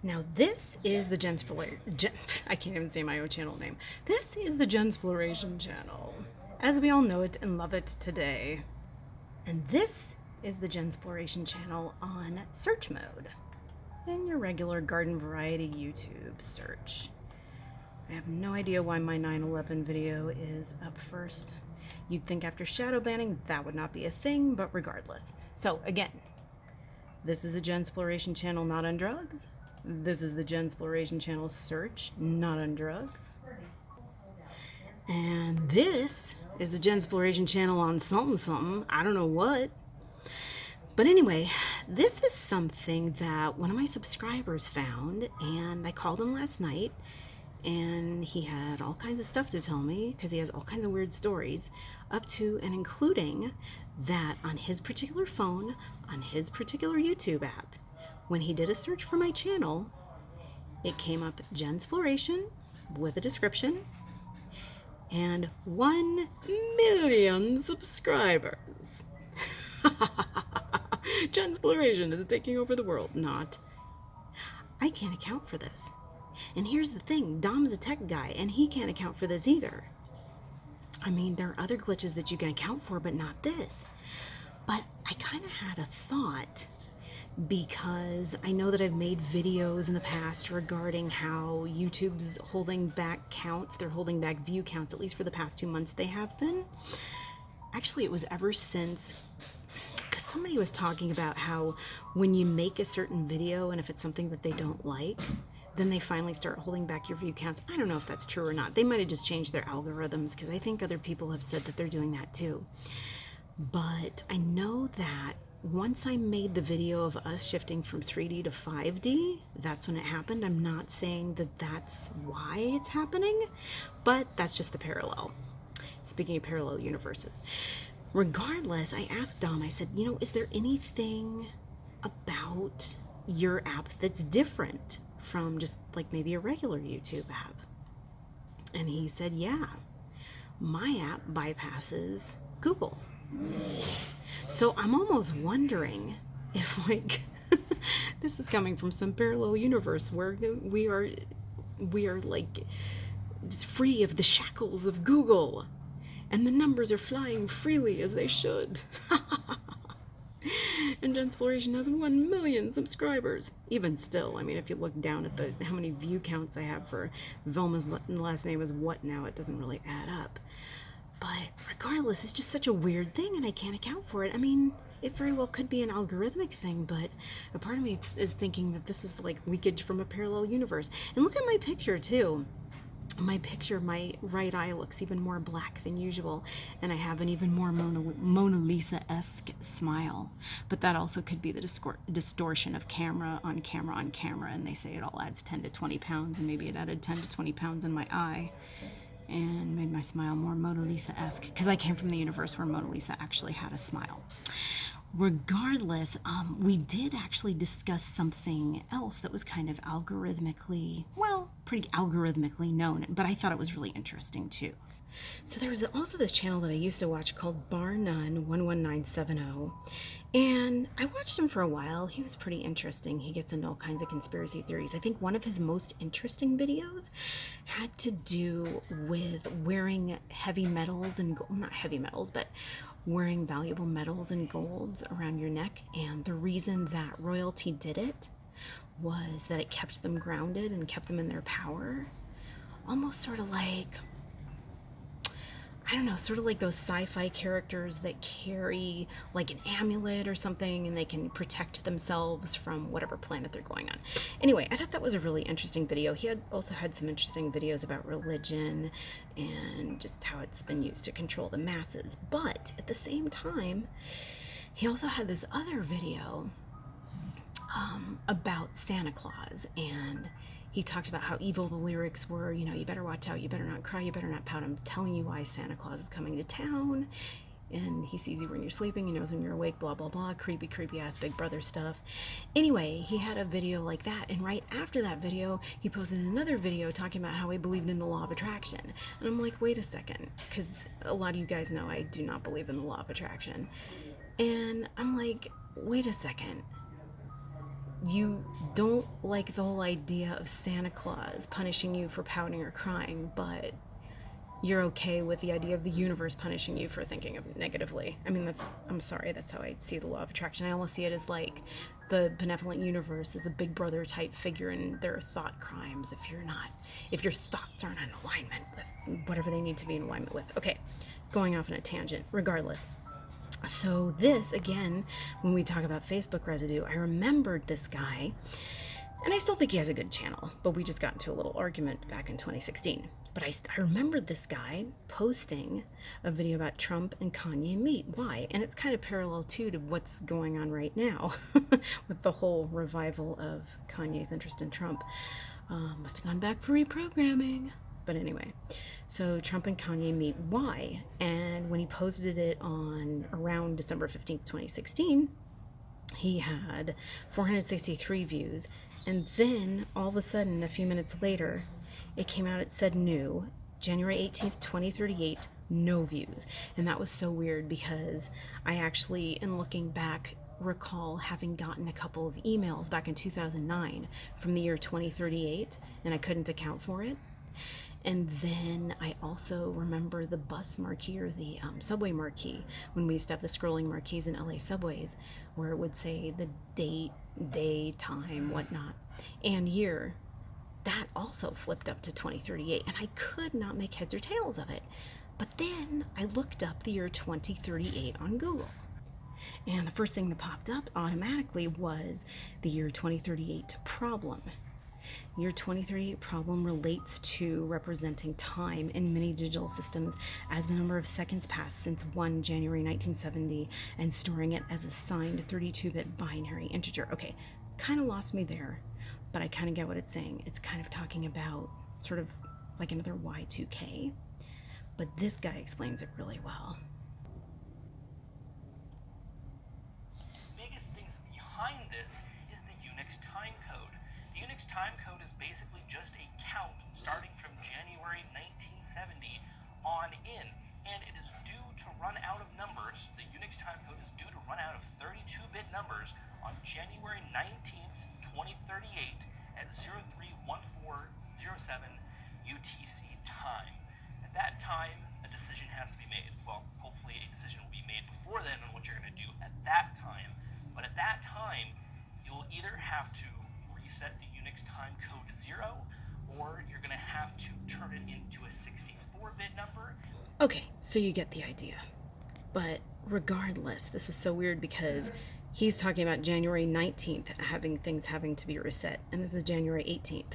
Now this is the I can't even say my own channel name. This is the Jensploration channel, as we all know it and love it today. And this is the Jensploration channel on search mode, in your regular garden variety YouTube search. I have no idea why my 9/11 video is up first. You'd think after shadow banning that would not be a thing, but regardless. So again, this is a Jensploration channel not on drugs. This is the Jensploration channel search, not on drugs. And this is the Jensploration channel on something, I don't know what. But anyway, this is something that one of my subscribers found, and I called him last night, and he had all kinds of stuff to tell me because he has all kinds of weird stories, up to and including that on his particular phone, on his particular YouTube app, when he did a search for my channel, it came up Jensploration with a description and 1 million subscribers. Jensploration is taking over the world. Not. I can't account for this. And here's the thing, Dom's a tech guy and he can't account for this either. I mean, there are other glitches that you can account for, but not this. But I kind of had a thought, because I know that I've made videos in the past regarding how YouTube's holding back counts. They're holding back view counts, at least for the past 2 months they have been. Actually, it was ever since, because somebody was talking about how when you make a certain video and if it's something that they don't like, then they finally start holding back your view counts. I don't know if that's true or not. They might have just changed their algorithms, because I think other people have said that they're doing that too. But I know that once I made the video of us shifting from 3D to 5D, that's when it happened. I'm not saying that that's why it's happening, but that's just the parallel. Speaking of parallel universes. Regardless, I asked Dom, I said, is there anything about your app that's different from just like maybe a regular YouTube app? And he said, yeah, my app bypasses Google. So I'm almost wondering if, like, this is coming from some parallel universe where we are like just free of the shackles of Google, and the numbers are flying freely as they should. And Jensploration has 1 million subscribers. Even still, I mean, if you look down at how many view counts I have for Velma's last name is what now, it doesn't really add up. But regardless, it's just such a weird thing, and I can't account for it. I mean, it very well could be an algorithmic thing, but a part of me is thinking that this is like leakage from a parallel universe. And look at my picture, too. My picture, my right eye looks even more black than usual, and I have an even more Mona Lisa-esque smile. But that also could be the distortion of camera on camera, and they say it all adds 10 to 20 pounds, and maybe it added 10 to 20 pounds in my eye and made my smile more Mona Lisa-esque, because I came from the universe where Mona Lisa actually had a smile. Regardless, we did actually discuss something else that was kind of pretty algorithmically known, but I thought it was really interesting too. So there was also this channel that I used to watch called Bar None 11970, and I watched him for a while. He was pretty interesting. He gets into all kinds of conspiracy theories. I think one of his most interesting videos had to do with wearing heavy metals and not heavy metals, but wearing valuable metals and golds around your neck, and the reason that royalty did it was that it kept them grounded and kept them in their power. Almost sort of like, I don't know, sort of like those sci-fi characters that carry like an amulet or something, and they can protect themselves from whatever planet they're going on. Anyway, I thought that was a really interesting video. He also had some interesting videos about religion and just how it's been used to control the masses. But at the same time, he also had this other video about Santa Claus, and he talked about how evil the lyrics were. You better watch out, you better not cry, you better not pout. I'm telling you why Santa Claus is coming to town, and he sees you when you're sleeping, he knows when you're awake, blah, blah, blah, creepy ass Big Brother stuff. Anyway, he had a video like that, and right after that video, he posted another video talking about how he believed in the law of attraction. And I'm like, wait a second, because a lot of you guys know I do not believe in the law of attraction. And I'm like, wait a second. you don't like the whole idea of Santa Claus punishing you for pouting or crying, but you're okay with the idea of the universe punishing you for thinking of negatively. I mean, I'm sorry, that's how I see the law of attraction. I almost see it as like the benevolent universe is a big brother type figure and their thought crimes if your thoughts aren't in alignment with whatever they need to be in alignment with. Okay, going off on a tangent, regardless. So this, again, when we talk about Facebook residue, I remembered this guy, and I still think he has a good channel, but we just got into a little argument back in 2016. But I remembered this guy posting a video about Trump and Kanye meet. Why? And it's kind of parallel, too, to what's going on right now with the whole revival of Kanye's interest in Trump. Must have gone back for reprogramming. But anyway, so Trump and Kanye meet. Why? And when he posted it on around December 15th, 2016, he had 463 views. And then all of a sudden, a few minutes later, it came out, it said new, January 18th, 2038, no views. And that was so weird because I actually, in looking back, recall having gotten a couple of emails back in 2009 from the year 2038, and I couldn't account for it. And then I also remember the bus marquee or the subway marquee when we used to have the scrolling marquees in LA subways where it would say the date, day, time, whatnot, and year. That also flipped up to 2038, and I could not make heads or tails of it. But then I looked up the year 2038 on Google. And the first thing that popped up automatically was the year 2038 problem. Year 2038 problem relates to representing time in many digital systems as the number of seconds passed since 1 January 1970 and storing it as a signed 32-bit binary integer. Okay, kind of lost me there, but I kind of get what it's saying. It's kind of talking about sort of like another Y2K, but this guy explains it really well. Biggest things behind this is the Unix time code. The Unix time code is basically just a count starting from January 1970 on in, and it is due to run out of numbers. The Unix time code is due to run out of 32-bit numbers on January 19th, 2038 at 031407 UTC time. At that time, a decision has to be made. Well, hopefully a decision will be made before then on what you're going to do at that time. But at that time, you'll either have to reset the Unix time code to 0, or you're going to have to turn it into a 64-bit number. Okay, so you get the idea. But regardless, this was so weird because he's talking about January 19th having to be reset, and this is January 18th.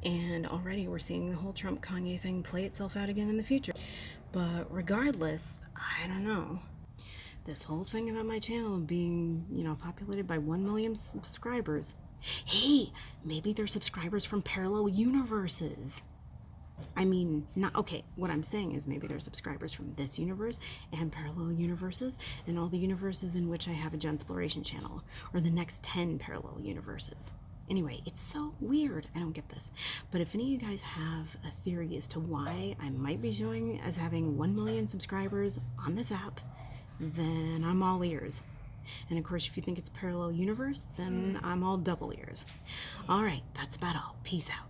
And already we're seeing the whole Trump Kanye thing play itself out again in the future. But regardless, I don't know. This whole thing about my channel being, populated by 1 million subscribers. Hey, maybe they're subscribers from parallel universes. I mean, what I'm saying is maybe they're subscribers from this universe and parallel universes and all the universes in which I have a Jensploration channel, or the next 10 parallel universes. Anyway, it's so weird. I don't get this. But if any of you guys have a theory as to why I might be showing as having 1 million subscribers on this app, then I'm all ears. And of course, if you think it's parallel universe, then I'm all double ears. All right, that's about all. Peace out.